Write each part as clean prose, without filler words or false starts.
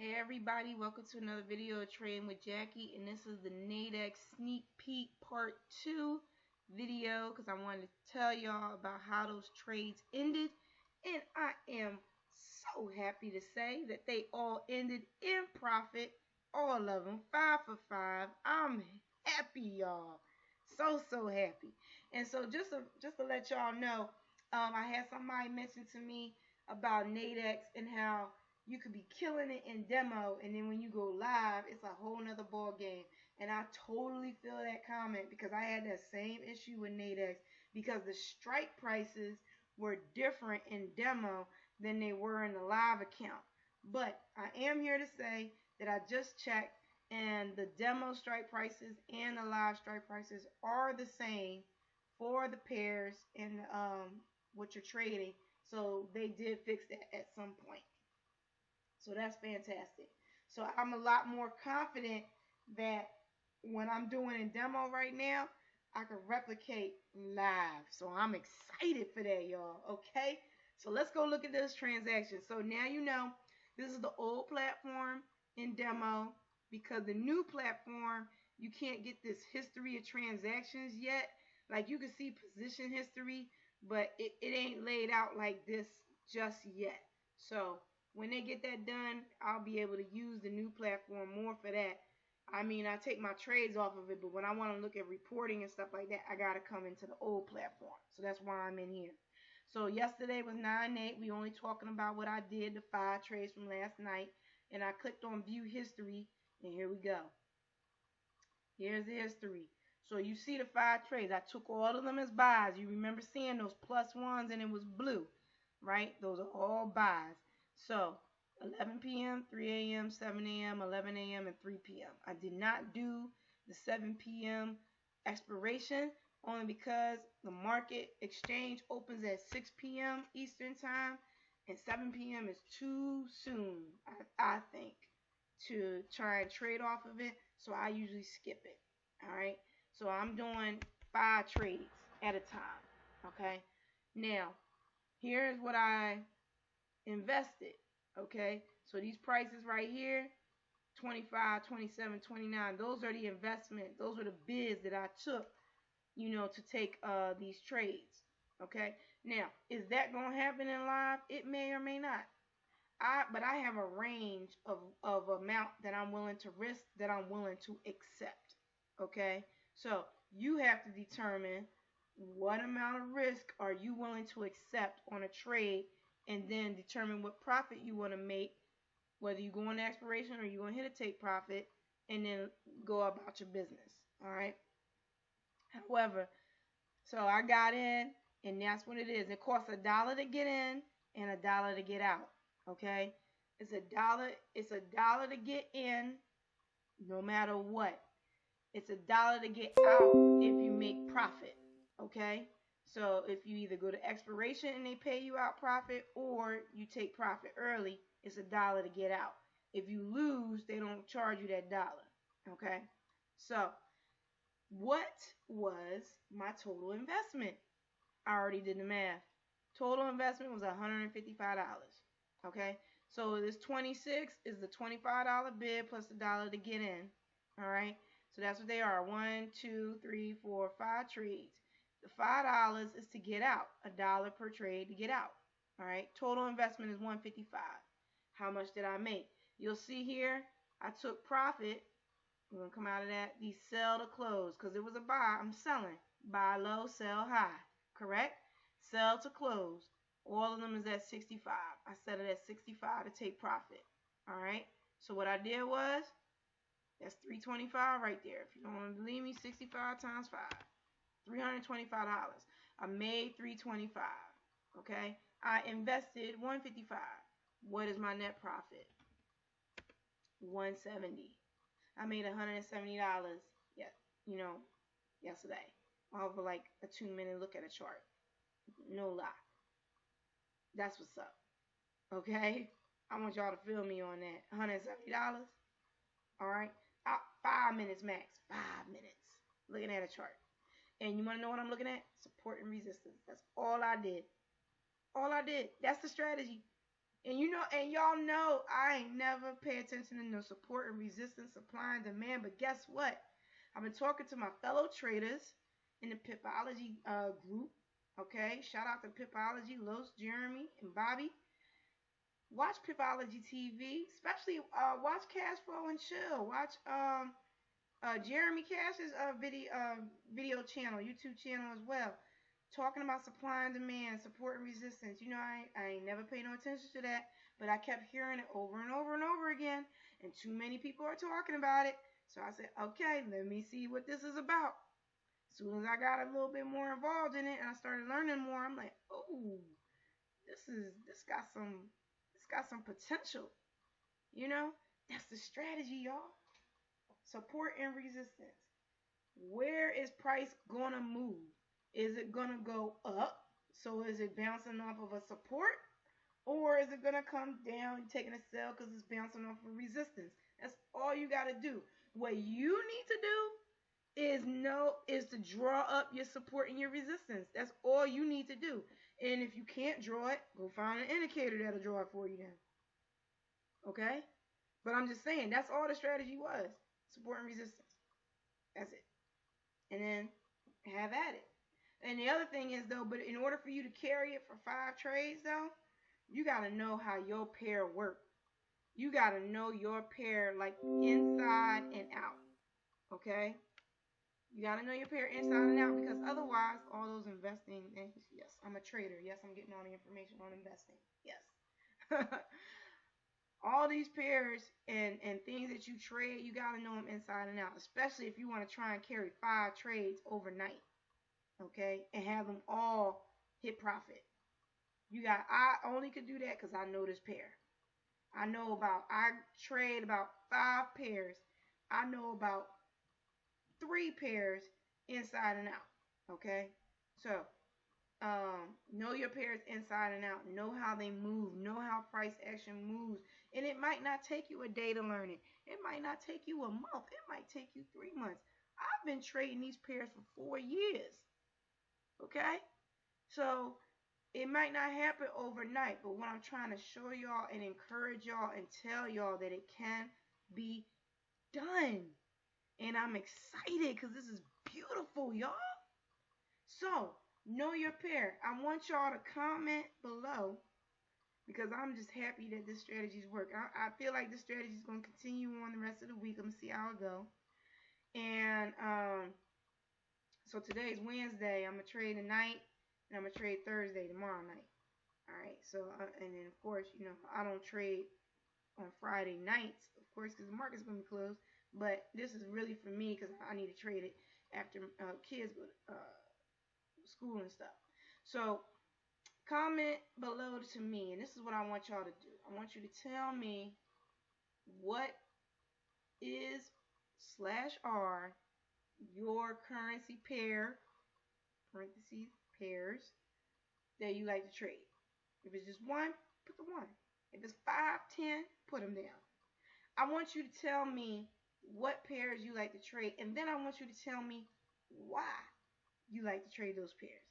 Hey everybody, welcome to another video of Trading with Jackie, and this is the Nadex sneak peek part 2 video because I wanted to tell y'all about how those trades ended, and I am so happy to say that they all ended in profit, all of them, 5 for 5. I'm happy, y'all, so happy. And so just to let y'all know, I had somebody mention to me about Nadex and how you could be killing it in demo, and then when you go live, it's a whole nother ball game. And I totally feel that comment because I had that same issue with Nadex because the strike prices were different in demo than they were in the live account. But I am here to say that I just checked, and the demo strike prices and the live strike prices are the same for the pairs and what you're trading. So they did fix that at some point. So that's fantastic. So I'm a lot more confident that when I'm doing in demo right now, I can replicate live. So I'm excited for that, y'all. Okay? So let's go look at this transaction. So now you know this is the old platform in demo, because the new platform, you can't get this history of transactions yet. Like, you can see position history, but it ain't laid out like this just yet. So when they get that done, I'll be able to use the new platform more for that. I mean, I take my trades off of it, but when I want to look at reporting and stuff like that, I got to come into the old platform. So that's why I'm in here. So yesterday was 9/8. We only talking about what I did, the 5 trades from last night. And I clicked on view history, and here we go. Here's the history. So you see the 5 trades. I took all of them as buys. You remember seeing those plus ones and it was blue, right? Those are all buys. So 11 p.m., 3 a.m., 7 a.m., 11 a.m., and 3 p.m. I did not do the 7 p.m. expiration only because the market exchange opens at 6 p.m. Eastern time, and 7 p.m. is too soon, I think, to try and trade off of it. So I usually skip it. All right. So I'm doing 5 trades at a time. Okay. Now, here's what I invested. Okay, so these prices right here, 25, 27, 29, those are the investment, those are the bids that I took, to take these trades. Okay, now, is that gonna happen in live? It may or may not. But I have a range of amount that I'm willing to risk, that I'm willing to accept. Okay, so you have to determine what amount of risk are you willing to accept on a trade, and then determine what profit you want to make, whether you go on expiration or you want to hit a take profit, and then go about your business. All right. However, so I got in, and that's what it is. It costs $1 to get in and $1 to get out. Okay, it's $1. It's $1 to get in, no matter what. It's $1 to get out if you make profit. Okay, so if you either go to expiration and they pay you out profit, or you take profit early, it's $1 to get out. If you lose, they don't charge you that dollar. Okay, so what was my total investment? I already did the math. Total investment was $155. Okay, so this 26 is the $25 bid plus the dollar to get in. All right, so that's what they are. 1, 2, 3, 4, 5 trades. The $5 is to get out. $1 per trade to get out. All right, total investment is $155. How much did I make? You'll see here, I took profit. We're going to come out of that. The sell to close, because it was a buy. I'm selling. Buy low, sell high. Correct? Sell to close. All of them is at 65. I set it at 65 to take profit. All right. So what I did was, that's 325 right there. If you don't want to believe me, 65 times 5. $325. I made 325. Okay. I invested 155. What is my net profit? 170. I made $170. Yeah, yesterday. Over like a 2-minute look at a chart. No lie. That's what's up. Okay? I want y'all to feel me on that. $170. Alright? 5 minutes max. 5 minutes. Looking at a chart. And you want to know what I'm looking at? Support and resistance. That's all I did. All I did. That's the strategy. And you know, and y'all know I ain't never pay attention to no support and resistance, supply and demand. But guess what? I've been talking to my fellow traders in the Pipology group. Okay, shout out to Pipology, Los, Jeremy, and Bobby. Watch Pipology TV, especially watch Cash Flow and Chill. Watch Jeremy Cash's video channel, YouTube channel as well, talking about supply and demand, support and resistance. You know, I ain't never paid no attention to that, but I kept hearing it over and over and over again, and too many people are talking about it. So I said, okay, let me see what this is about. As soon as I got a little bit more involved in it and I started learning more, I'm like, oh, this got some potential. You know, that's the strategy, y'all. Support and resistance. Where is price gonna move? Is it gonna go up? So is it bouncing off of a support? Or is it gonna come down, taking a sell because it's bouncing off of resistance? That's all you gotta do. What you need to do is to draw up your support and your resistance. That's all you need to do. And if you can't draw it, go find an indicator that'll draw it for you then. Okay? But I'm just saying, that's all the strategy was. Support and resistance. That's it. And then have at it. And the other thing is though, but in order for you to carry it for 5 trades though, you gotta know how your pair works. You gotta know your pair like inside and out. Okay? You gotta know your pair inside and out, because otherwise all those investing things, yes, I'm a trader. Yes, I'm getting all the information on investing. Yes. All these pairs and things that you trade, you got to know them inside and out, especially if you want to try and carry 5 trades overnight, okay, and have them all hit profit. I only could do that because I know this pair. I trade about 5 pairs. I know about 3 pairs inside and out, okay? So, know your pairs inside and out. Know how they move. Know how price action moves. And it might not take you a day to learn it. It might not take you a month. It might take you 3 months. I've been trading these pairs for 4 years. Okay? So it might not happen overnight, but what I'm trying to show y'all and encourage y'all and tell y'all that it can be done. And I'm excited because this is beautiful, y'all. So, know your pair. I want y'all to comment below because I'm just happy that this strategy's work. I feel like this strategy is going to continue on the rest of the week. I'm going to see how it go. And so today's Wednesday. I'm going to trade tonight, and I'm going to trade Thursday, tomorrow night. All right. So, and then, of course, you know, I don't trade on Friday nights, of course, because the market's going to be closed. But this is really for me because I need to trade it after kids go to school and stuff. So comment below to me, and this is what I want y'all to do. I want you to tell me what is /R your currency pair, parentheses, pairs, that you like to trade. If it's just one, put the one. If it's 5, 10, put them down. I want you to tell me what pairs you like to trade, and then I want you to tell me why you like to trade those pairs.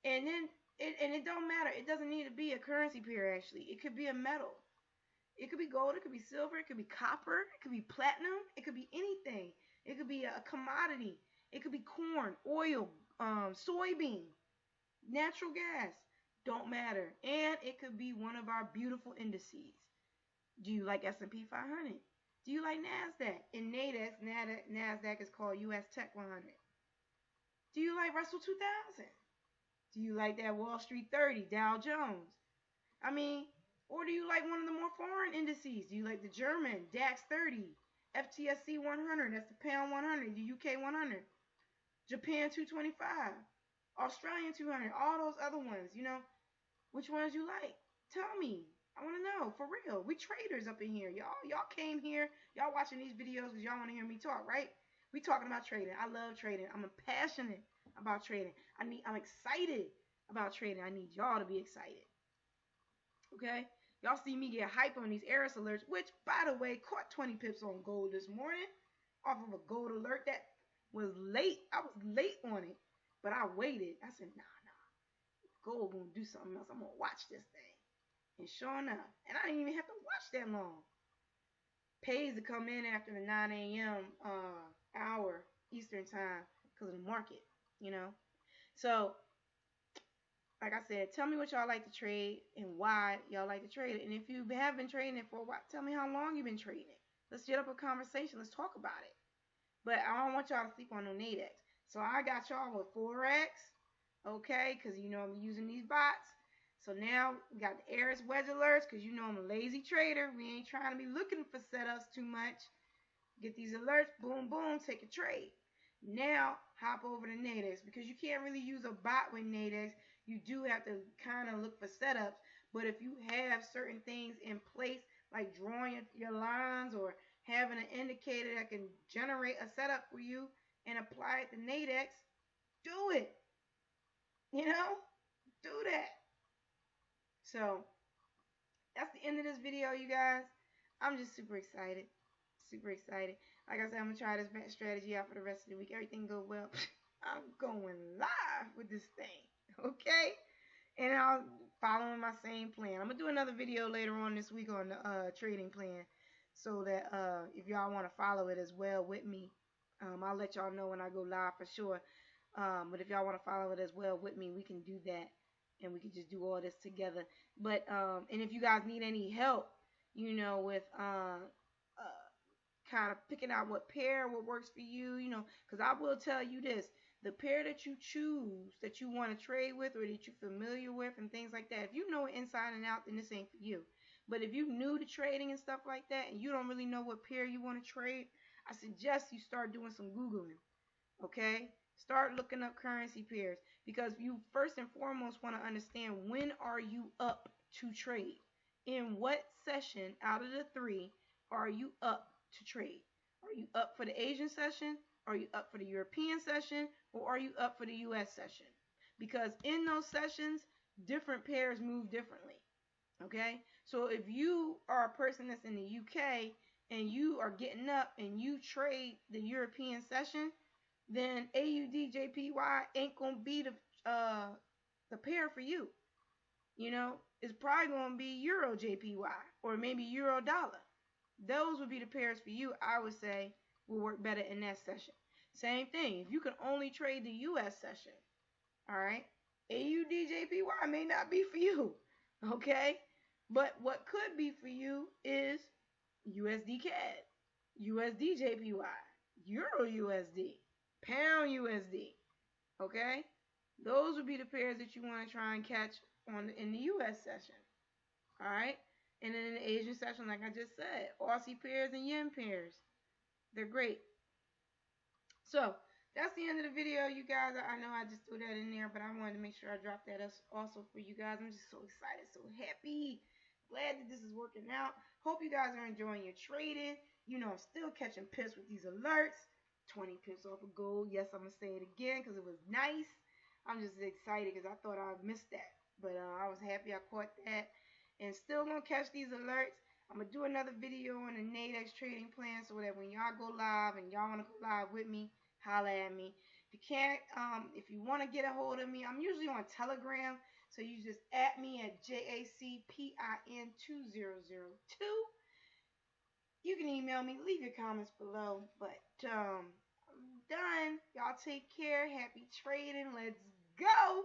And then it don't matter. It doesn't need to be a currency pair, actually. It could be a metal. It could be gold. It could be silver. It could be copper. It could be platinum. It could be anything. It could be a commodity. It could be corn, oil, soybean, natural gas. Don't matter. And it could be one of our beautiful indices. Do you like S&P 500? Do you like NASDAQ? In Nadex, NASDAQ is called US Tech 100. Do you like Russell 2000? Do you like that Wall Street 30, Dow Jones? I mean, or do you like one of the more foreign indices? Do you like the German DAX 30, FTSE 100, that's the Pound 100, the UK 100, Japan 225, Australian 200, all those other ones, you know? Which ones you like? Tell me. I want to know, for real. We traders up in here. Y'all came here. Y'all watching these videos because y'all want to hear me talk, right? We talking about trading. I love trading. I'm passionate about trading. I'm excited about trading. I need y'all to be excited. Okay? Y'all see me get hype on these Eris alerts, which, by the way, caught 20 pips on gold this morning off of a gold alert that was late. I was late on it, but I waited. I said, nah. Gold gonna do something else. I'm gonna watch this thing. And sure enough, and I didn't even have to watch that long. Pays to come in after the 9 a.m. Hour Eastern time because of the market, you know. So, like I said, tell me what y'all like to trade and why y'all like to trade it. And if you have been trading it for a while, tell me how long you've been trading it. Let's get up a conversation. Let's talk about it. But I don't want y'all to sleep on no Nadex. So I got y'all with Forex, okay, because you know I'm using these bots. So now we got the Eris wedge alerts because you know I'm a lazy trader. We ain't trying to be looking for setups too much. Get these alerts, boom, boom, take a trade. Now hop over to Nadex because you can't really use a bot with Nadex. You do have to kind of look for setups. But if you have certain things in place, like drawing your lines or having an indicator that can generate a setup for you and apply it to Nadex, do it. You know, do that. So that's the end of this video, you guys. I'm just super excited. Super excited. Like I said, I'm going to try this strategy out for the rest of the week. Everything go well. I'm going live with this thing. Okay? And I'm following my same plan. I'm going to do another video later on this week on the trading plan. So that if y'all want to follow it as well with me, I'll let y'all know when I go live for sure. But if y'all want to follow it as well with me, we can do that. And we can just do all this together. But and if you guys need any help, you know, with kind of picking out what pair, what works for you, you know, because I will tell you this, the pair that you choose, that you want to trade with or that you're familiar with and things like that, if you know it inside and out, then this ain't for you. But if you're new to trading and stuff like that and you don't really know what pair you want to trade, I suggest you start doing some Googling, okay? Start looking up currency pairs because you first and foremost want to understand when are you up to trade. In what session out of the 3 are you up to trade? Are you up for the Asian session? Are you up for the European session? Or are you up for the US session? Because in those sessions, different pairs move differently. Okay? So if you are a person that's in the UK and you are getting up and you trade the European session, then AUD/JPY ain't gonna be the pair for you. You know, it's probably gonna be Euro/JPY or maybe Euro/dollar. Those would be the pairs for you. I would say will work better in that session. Same thing. If you can only trade the US session, all right, AUD/JPY may not be for you. Okay, but what could be for you is USD CAD, USD/JPY, Euro USD, Pound USD. Okay, those would be the pairs that you want to try and catch on in the US session. All right, and then in the Asian session, like I just said, Aussie pairs and Yen pairs, they're great. So that's the end of the video, you guys. I know I just threw that in there, but I wanted to make sure I dropped that also for you guys. I'm just so excited, so happy. Glad that this is working out. Hope you guys are enjoying your trading. You know, I'm still catching pips with these alerts. 20 pips off of gold. Yes, I'm going to say it again because it was nice. I'm just excited because I thought I missed that. But I was happy I caught that. And still going to catch these alerts. I'm going to do another video on the Nadex trading plan so that when y'all go live and y'all want to go live with me, holla at me. If you can't, if you want to get a hold of me, I'm usually on Telegram. So you just at me at JACPIN2002. You can email me, leave your comments below. But I'm done. Y'all take care. Happy trading. Let's go.